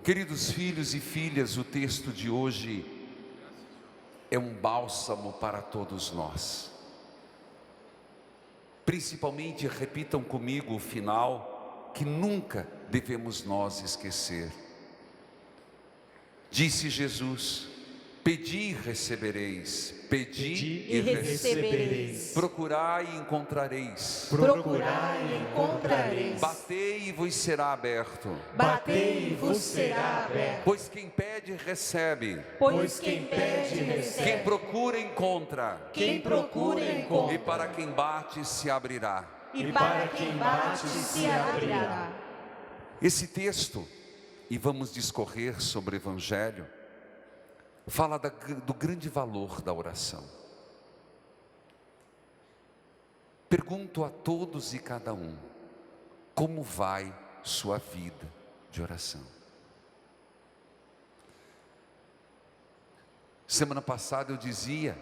Queridos filhos e filhas, o texto de hoje é um bálsamo para todos nós. Principalmente, repitam comigo o final, que nunca devemos nós esquecer. Disse Jesus: pedi e recebereis, pedi e recebereis, procurai e encontrareis, procurai e encontrareis, batei e vos será aberto, batei e vos será aberto. Pois quem pede recebe, Pois quem pede recebe, quem procura encontra, quem procura encontra, e para quem bate se abrirá. e para quem bate se abrirá. Esse texto, e vamos discorrer sobre o Evangelho, fala do grande valor da oração. Pergunto a todos e cada um: como vai sua vida de oração? Semana passada eu dizia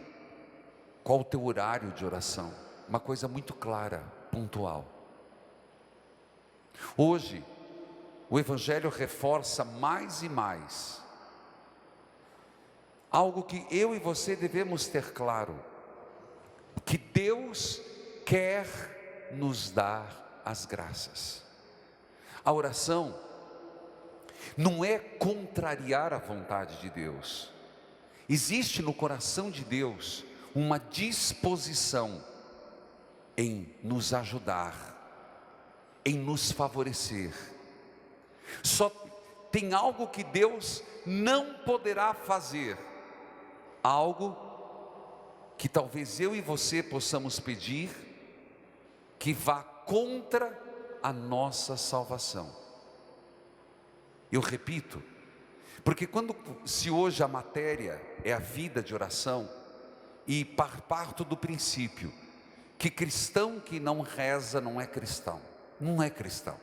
qual o teu horário de oração, uma coisa muito clara, pontual. Hoje o Evangelho reforça mais e mais algo que eu e você devemos ter claro: que Deus quer nos dar as graças. A oração não é contrariar a vontade de Deus. Existe no coração de Deus uma disposição em nos ajudar, em nos favorecer. Só tem algo que Deus não poderá fazer, algo que talvez eu e você possamos pedir, que vá contra a nossa salvação. Eu repito, porque se hoje a matéria é a vida de oração, e parto do princípio que cristão que não reza não é cristão, não é cristão.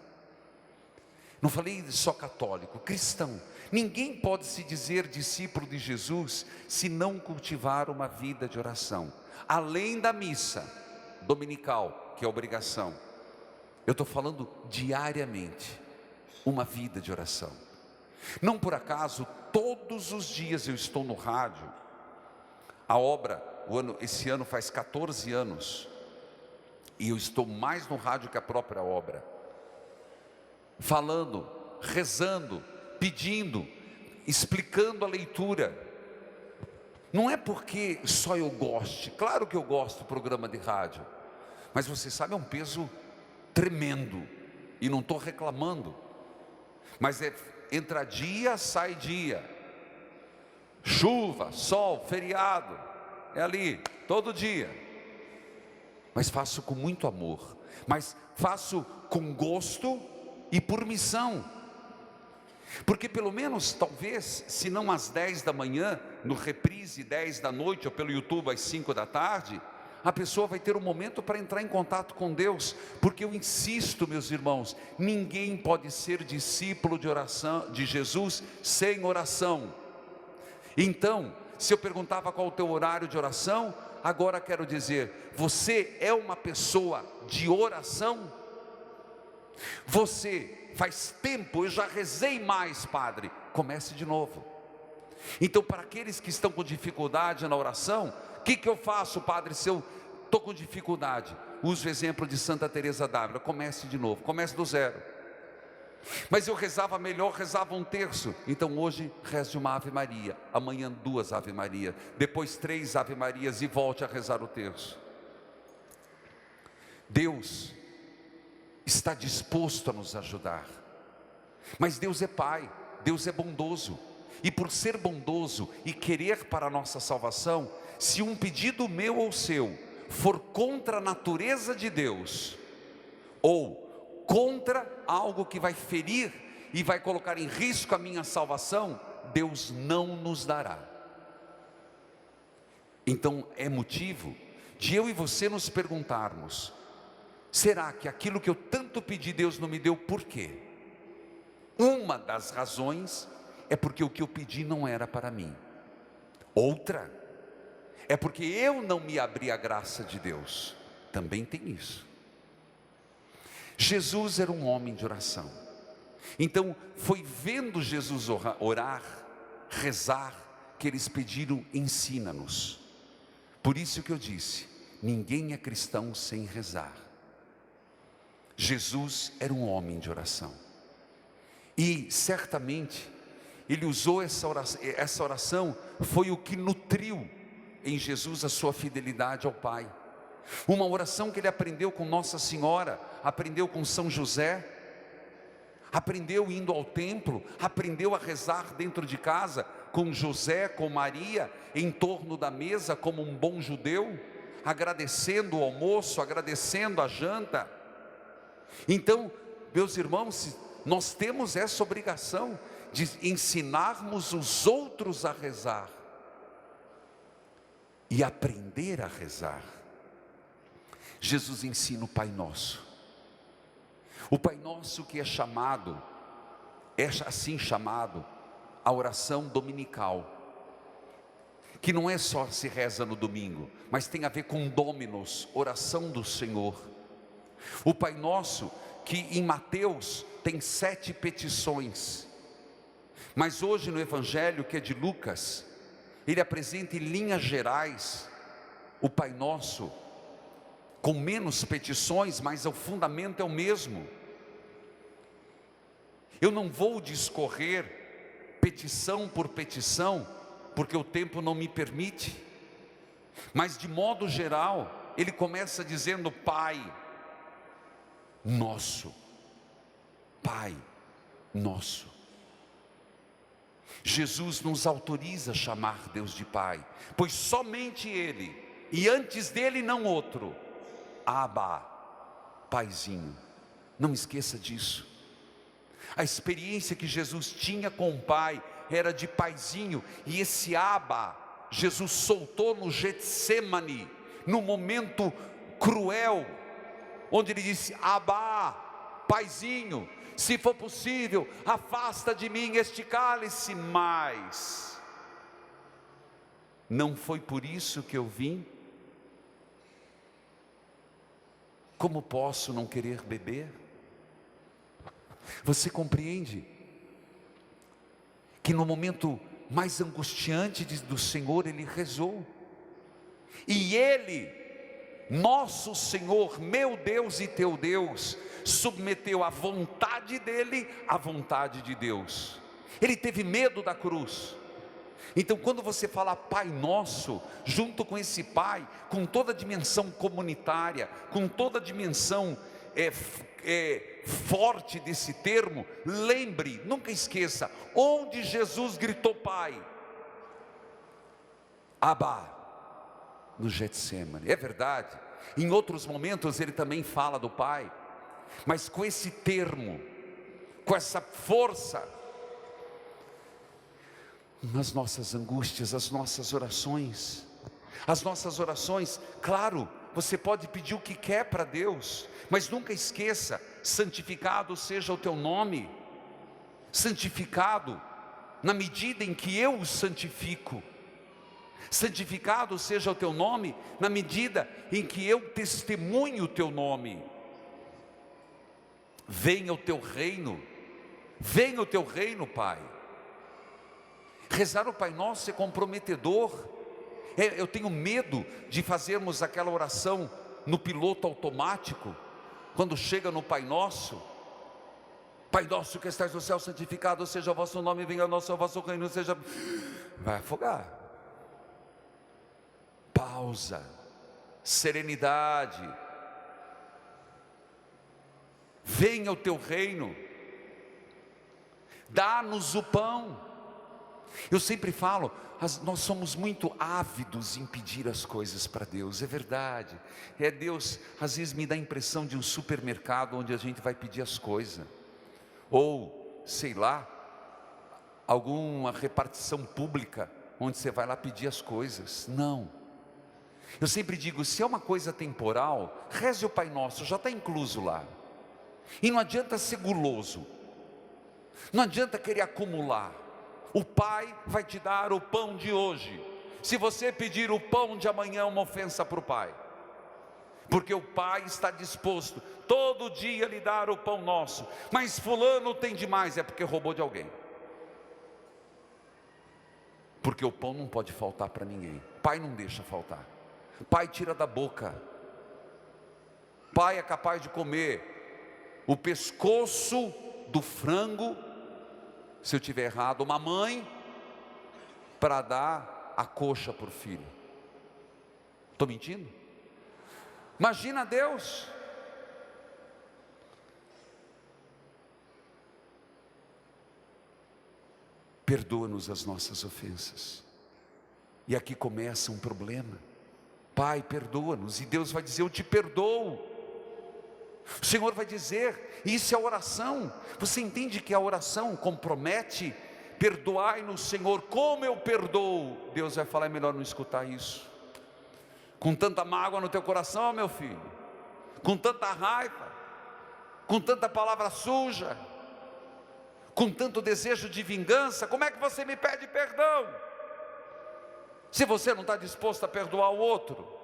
Não falei só católico, cristão. Ninguém pode se dizer discípulo de Jesus se não cultivar uma vida de oração. Além da missa dominical, que é obrigação, eu estou falando diariamente, uma vida de oração. Não por acaso, todos os dias eu estou no rádio. A obra, esse ano faz 14 anos, e eu estou mais no rádio que a própria obra, falando, rezando, pedindo, explicando a leitura. Não é porque só eu goste, claro que eu gosto do programa de rádio, mas você sabe, é um peso tremendo, e não estou reclamando, mas entra dia, sai dia, chuva, sol, feriado, é ali, todo dia, mas faço com muito amor, mas faço com gosto e por missão, porque pelo menos, talvez, se não às 10 da manhã, no reprise 10 da noite, ou pelo YouTube às 5 da tarde, a pessoa vai ter um momento para entrar em contato com Deus, porque eu insisto, meus irmãos, ninguém pode ser discípulo de oração, de Jesus, sem oração. Então, se eu perguntava qual o teu horário de oração, agora quero dizer: você é uma pessoa de oração? Você faz tempo, eu já rezei mais, padre. Comece de novo. Então, para aqueles que estão com dificuldade na oração, o que eu faço, padre, se eu estou com dificuldade? Uso o exemplo de Santa Teresa d'Ávila: comece de novo, comece do zero. Mas eu rezava melhor, rezava um terço. Então hoje reze uma Ave Maria, amanhã 2 Ave Maria, depois 3 Ave Marias, e volte a rezar o terço. Deus está disposto a nos ajudar, mas Deus é Pai, Deus é bondoso, e por ser bondoso e querer para a nossa salvação, se um pedido meu ou seu for contra a natureza de Deus, ou contra algo que vai ferir e vai colocar em risco a minha salvação, Deus não nos dará. Então é motivo de eu e você nos perguntarmos: será que aquilo que eu tanto pedi, Deus não me deu, por quê? Uma das razões é porque o que eu pedi não era para mim. Outra é porque eu não me abri à graça de Deus. Também tem isso. Jesus era um homem de oração. Então foi vendo Jesus orar, rezar, que eles pediram: ensina-nos. Por isso que eu disse, ninguém é cristão sem rezar. Jesus era um homem de oração, e certamente ele usou essa oração, foi o que nutriu em Jesus a sua fidelidade ao Pai. Uma oração que ele aprendeu com Nossa Senhora, aprendeu com São José, aprendeu indo ao templo, aprendeu a rezar dentro de casa, com José, com Maria, em torno da mesa, como um bom judeu, agradecendo o almoço, agradecendo a janta. Então, meus irmãos, nós temos essa obrigação de ensinarmos os outros a rezar e aprender a rezar. Jesus ensina o Pai Nosso. O Pai Nosso que é assim chamado, a oração dominical, que não é só se reza no domingo, mas tem a ver com Dominus, oração do Senhor. O Pai Nosso que em Mateus tem 7 petições, mas hoje no Evangelho, que é de Lucas, ele apresenta em linhas gerais o Pai Nosso, com menos petições, mas o fundamento é o mesmo. Eu não vou discorrer petição por petição, porque o tempo não me permite, mas de modo geral, ele começa dizendo: Pai Nosso, Pai Nosso. Jesus nos autoriza a chamar Deus de Pai, pois somente Ele, e antes dele não outro. Abba, Paizinho. Não esqueça disso. A experiência que Jesus tinha com o Pai era de Paizinho, e esse Abba, Jesus soltou no Getsemane, no momento cruel, onde ele disse: Abba, Paizinho, se for possível, afasta de mim este cálice, mas não foi por isso que eu vim. Como posso não querer beber? Você compreende que no momento mais angustiante do Senhor, ele rezou, e ele, nosso Senhor, meu Deus e teu Deus, submeteu a vontade dele à vontade de Deus. Ele teve medo da cruz. Então, quando você fala Pai Nosso, junto com esse Pai, com toda a dimensão comunitária, com toda a dimensão forte desse termo, lembre, nunca esqueça, onde Jesus gritou Pai? Abba, no Getsemane. É verdade, em outros momentos ele também fala do Pai, mas com esse termo, com essa força, nas nossas angústias, as nossas orações, claro, você pode pedir o que quer para Deus, mas nunca esqueça: santificado seja o teu nome, santificado na medida em que eu o santifico, santificado seja o teu nome na medida em que eu testemunho o teu nome. Venha o teu reino, Pai. Rezar o Pai Nosso é comprometedor. Eu tenho medo de fazermos aquela oração no piloto automático, quando chega no Pai Nosso: Pai Nosso que estás no céu, santificado seja o vosso nome, venha o vosso reino, seja... Vai afogar. Pausa, serenidade. Venha o teu reino, dá-nos o pão. Eu sempre falo, nós somos muito ávidos em pedir as coisas para Deus, é verdade. Deus às vezes me dá a impressão de um supermercado onde a gente vai pedir as coisas, ou sei lá, alguma repartição pública onde você vai lá pedir as coisas. Não, eu sempre digo, se é uma coisa temporal, reze o Pai Nosso, já está incluso lá. E não adianta ser guloso, não adianta querer acumular. O Pai vai te dar o pão de hoje. Se você pedir o pão de amanhã, é uma ofensa para o Pai, porque o Pai está disposto todo dia a lhe dar o pão nosso. Mas fulano tem demais, é porque roubou de alguém. Porque o pão não pode faltar para ninguém. Pai não deixa faltar. Pai tira da boca. Pai é capaz de comer o pescoço do frango, se eu tiver errado, uma mãe, para dar a coxa para o filho. Estou mentindo? Imagina Deus. Perdoa-nos as nossas ofensas. E aqui começa um problema. Pai, perdoa-nos. E Deus vai dizer: eu te perdoo. O Senhor vai dizer, isso é oração. Você entende que a oração compromete? Perdoai-nos, Senhor, como eu perdoo. Deus vai falar: é melhor não escutar isso. Com tanta mágoa no teu coração, meu filho, com tanta raiva, com tanta palavra suja, com tanto desejo de vingança, como é que você me pede perdão? Se você não está disposto a perdoar o outro.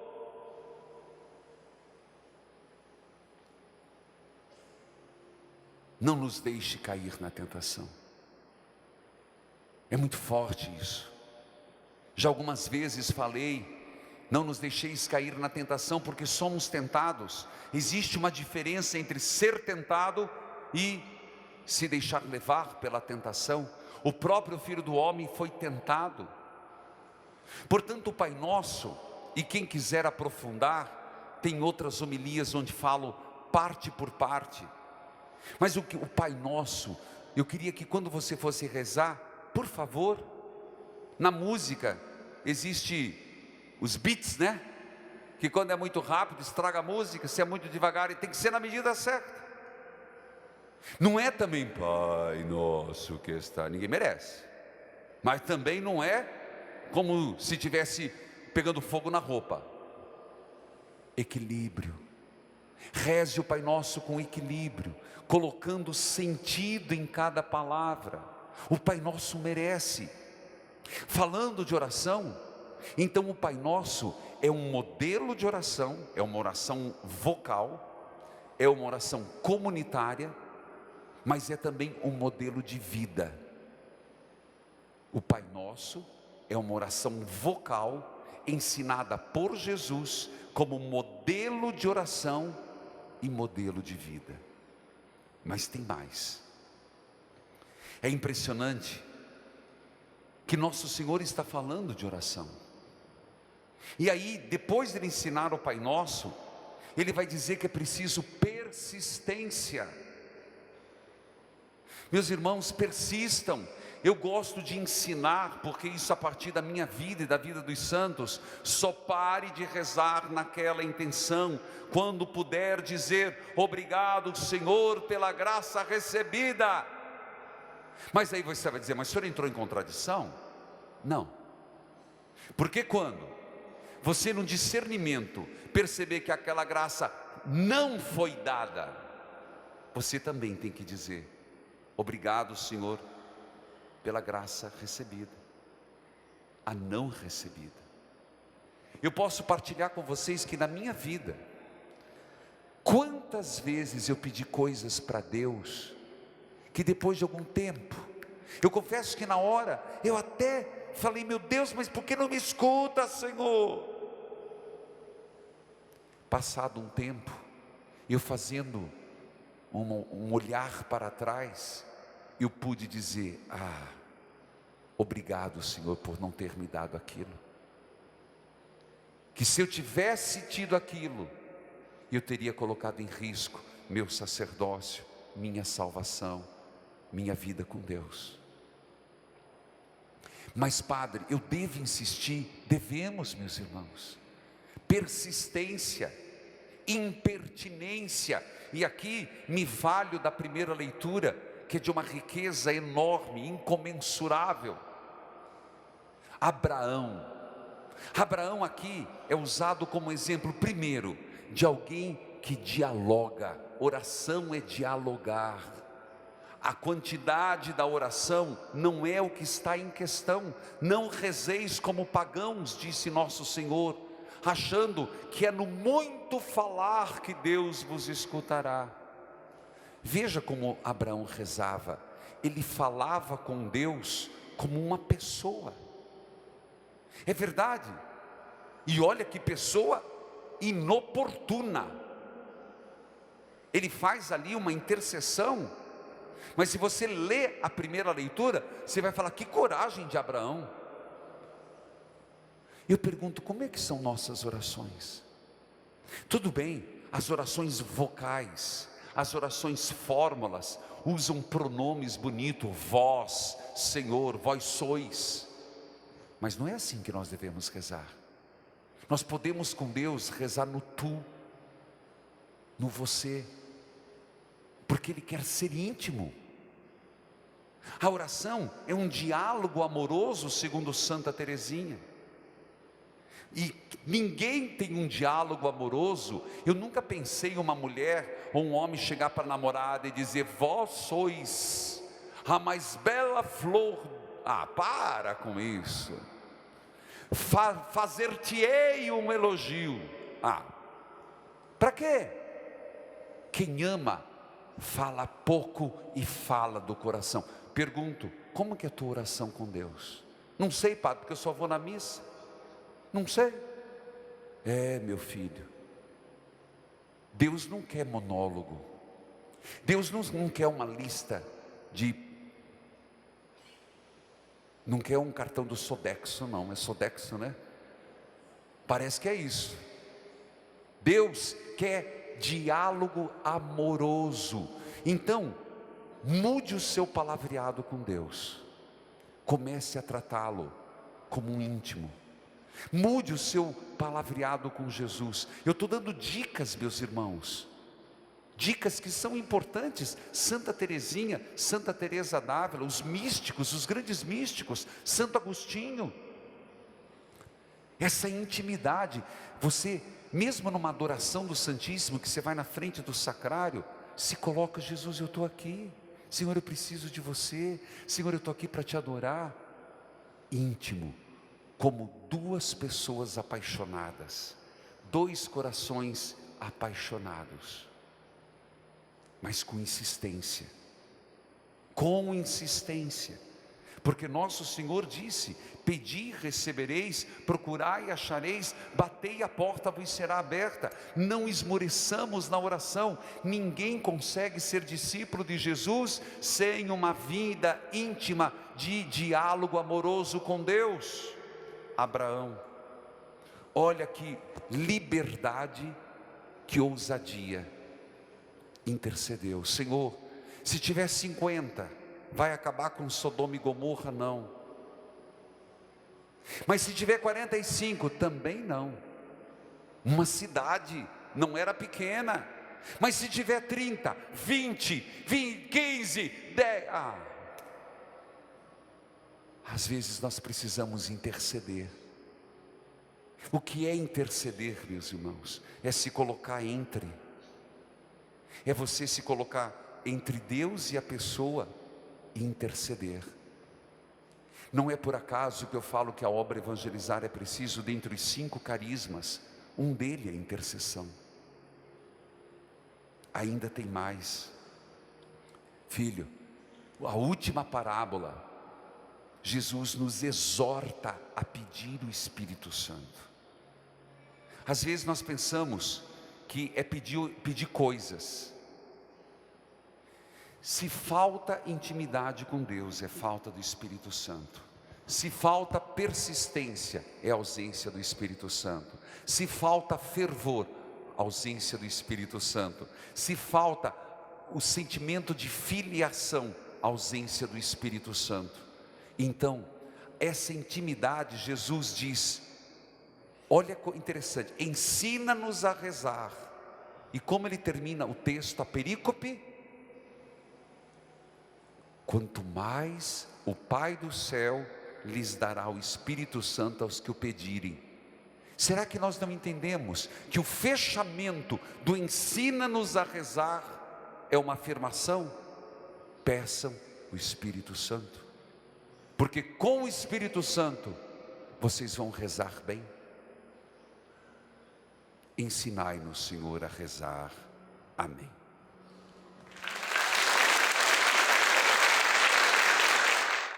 Não nos deixe cair na tentação. É muito forte isso. Já algumas vezes falei: não nos deixeis cair na tentação, porque somos tentados. Existe uma diferença entre ser tentado e se deixar levar pela tentação. O próprio Filho do Homem foi tentado. Portanto, o Pai Nosso, e quem quiser aprofundar, tem outras homilias onde falo parte por parte. Mas o Pai Nosso, eu queria que quando você fosse rezar, por favor, na música existe os beats, né? Que quando é muito rápido estraga a música, se é muito devagar, e tem que ser na medida certa. Não é também Pai Nosso que está, ninguém merece. Mas também não é como se estivesse pegando fogo na roupa. Equilíbrio. Reze o Pai Nosso com equilíbrio, colocando sentido em cada palavra. O Pai Nosso merece. Falando de oração, então o Pai Nosso é um modelo de oração, é uma oração vocal, é uma oração comunitária, mas é também um modelo de vida. O Pai Nosso é uma oração vocal, ensinada por Jesus como modelo de oração e modelo de vida. Mas tem mais. É impressionante que nosso Senhor está falando de oração. E aí, depois de ele ensinar o Pai Nosso, ele vai dizer que é preciso persistência. Meus irmãos, persistam. Eu gosto de ensinar, porque isso a partir da minha vida e da vida dos santos. Só pare de rezar naquela intenção, quando puder dizer: obrigado, Senhor, pela graça recebida. Mas aí você vai dizer: mas o senhor entrou em contradição? Não. Porque quando você no discernimento perceber que aquela graça não foi dada, você também tem que dizer: obrigado, Senhor, pela graça recebida, a não recebida. Eu posso partilhar com vocês que na minha vida, quantas vezes eu pedi coisas para Deus, que depois de algum tempo, eu confesso que na hora, eu até falei: meu Deus, mas por que não me escuta, Senhor? Passado um tempo, eu fazendo um olhar para trás, eu pude dizer: obrigado, Senhor, por não ter me dado aquilo. Que se eu tivesse tido aquilo, eu teria colocado em risco meu sacerdócio, minha salvação, minha vida com Deus. Mas Padre, eu devo insistir? Devemos, meus irmãos. Persistência, impertinência. E aqui me valho da primeira leitura, que é de uma riqueza enorme, incomensurável. Abraão aqui é usado como exemplo, primeiro, de alguém que dialoga. Oração é dialogar. A quantidade da oração não é o que está em questão. Não rezeis como pagãos, disse nosso Senhor. achando que é no muito falar que Deus vos escutará. Veja como Abraão rezava. Ele falava com Deus como uma pessoa. É verdade. E olha que pessoa inoportuna. Ele faz ali uma intercessão. Mas se você lê a primeira leitura, você vai falar: que coragem de Abraão. Eu pergunto, como é que são nossas orações? Tudo bem, as orações vocais, as orações fórmulas, usam pronomes bonitos, vós, Senhor, vós sois. Mas não é assim que nós devemos rezar. Nós podemos com Deus rezar no tu, no você, porque Ele quer ser íntimo. A oração é um diálogo amoroso, segundo Santa Teresinha. E ninguém tem um diálogo amoroso. Eu nunca pensei em uma mulher ou um homem chegar para a namorada e dizer: vós sois a mais bela flor. Para com isso. Fazer-te-ei um elogio. Para quê? Quem ama fala pouco e fala do coração. Pergunto, como que é a tua oração com Deus? Não sei, padre, porque eu só vou na missa. Não sei. Meu filho, Deus não quer monólogo. Deus não quer uma lista não quer um cartão do Sodexo, não. É Sodexo, né? Parece que é isso. Deus quer diálogo amoroso. Então, mude o seu palavreado com Deus. Comece a tratá-lo como um íntimo. Mude o seu palavreado com Jesus. Eu estou dando dicas, meus irmãos, dicas que são importantes. Santa Teresinha, Santa Teresa d'Ávila, os místicos, os grandes místicos, Santo Agostinho. Essa intimidade, você, mesmo numa adoração do Santíssimo, que você vai na frente do sacrário, se coloca: Jesus, eu estou aqui, Senhor, eu preciso de você, Senhor, eu estou aqui para te adorar. Íntimo, como duas pessoas apaixonadas, dois corações apaixonados, mas com insistência, porque nosso Senhor disse: pedi e recebereis, procurai e achareis, batei e a porta vos será aberta. Não esmoreçamos na oração. Ninguém consegue ser discípulo de Jesus sem uma vida íntima de diálogo amoroso com Deus. Abraão, olha que liberdade, que ousadia, intercedeu: Senhor, se tiver 50, vai acabar com Sodoma e Gomorra? Não. Mas se tiver 45, também não. Uma cidade não era pequena. Mas se tiver 30, 20, 15, 10, às vezes nós precisamos interceder. O que é interceder, meus irmãos? É se colocar entre. É você se colocar entre Deus e a pessoa e interceder. Não é por acaso que eu falo que a obra evangelizar é preciso, dentre os 5 carismas, um dele é a intercessão. Ainda tem mais. Filho, a última parábola, Jesus nos exorta a pedir o Espírito Santo. Às vezes nós pensamos que é pedir coisas. Se falta intimidade com Deus, é falta do Espírito Santo. Se falta persistência, é ausência do Espírito Santo. Se falta fervor, ausência do Espírito Santo. Se falta o sentimento de filiação, ausência do Espírito Santo. Então, essa intimidade, Jesus diz, olha que interessante, ensina-nos a rezar. E como ele termina o texto, a perícope: quanto mais o Pai do céu lhes dará o Espírito Santo aos que o pedirem. Será que nós não entendemos que o fechamento do ensina-nos a rezar é uma afirmação? Peçam o Espírito Santo, porque com o Espírito Santo vocês vão rezar bem. Ensinai-nos, Senhor, a rezar. Amém.